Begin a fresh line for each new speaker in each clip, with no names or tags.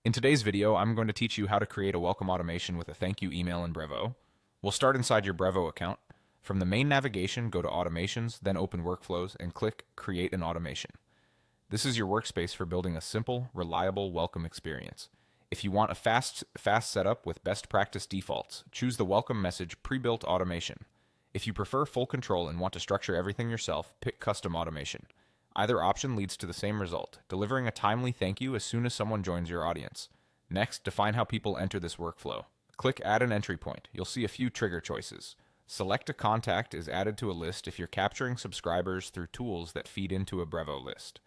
In today's video, I'm going to teach you how to create a welcome automation with a thank you email in Brevo. We'll start inside your Brevo account. From the main navigation, go to Automations, then open Workflows, and click Create an Automation. This is your workspace for building a simple, reliable welcome experience. If you want a fast setup with best practice defaults, choose the welcome message pre-built automation. If you prefer full control and want to structure everything yourself, pick custom automation. Either option leads to the same result, delivering a timely thank you as soon as someone joins your audience. Next, define how people enter this workflow. Click Add an Entry Point. You'll see a few trigger choices. Select a contact is added to a list if you're capturing subscribers through tools that feed into a Brevo list.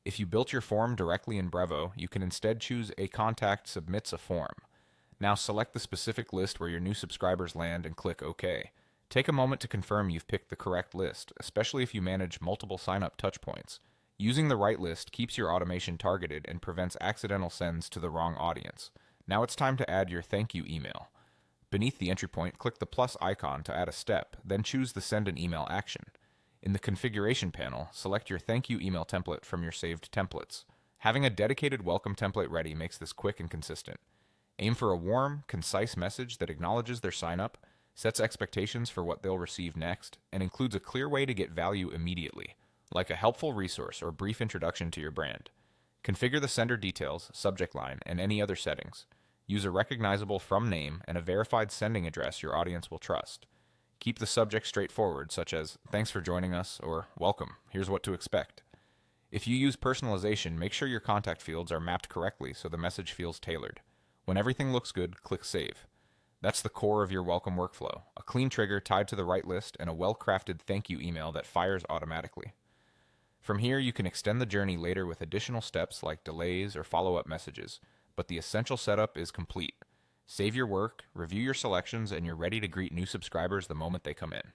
If you built your form directly in Brevo, you can instead choose a contact submits a form. Now select the specific list where your new subscribers land and click OK. Take a moment to confirm you've picked the correct list, especially if you manage multiple sign-up touchpoints. Using the right list keeps your automation targeted and prevents accidental sends to the wrong audience. Now it's time to add your thank you email. Beneath the entry point, click the plus icon to add a step, then choose the Send an Email action. In the configuration panel, select your thank you email template from your saved templates. Having a dedicated welcome template ready makes this quick and consistent. Aim for a warm, concise message that acknowledges their sign-up, sets expectations for what they'll receive next, and includes a clear way to get value immediately, like a helpful resource or brief introduction to your brand. Configure the sender details, subject line, and any other settings. Use a recognizable from name and a verified sending address your audience will trust. Keep the subject straightforward, such as, "Thanks for joining us," or "Welcome, here's what to expect." If you use personalization, make sure your contact fields are mapped correctly so the message feels tailored. When everything looks good, click Save. That's the core of your welcome workflow, a clean trigger tied to the right list and a well-crafted thank you email that fires automatically. From here, you can extend the journey later with additional steps like delays or follow-up messages, but the essential setup is complete. Save your work, review your selections, and you're ready to greet new subscribers the moment they come in.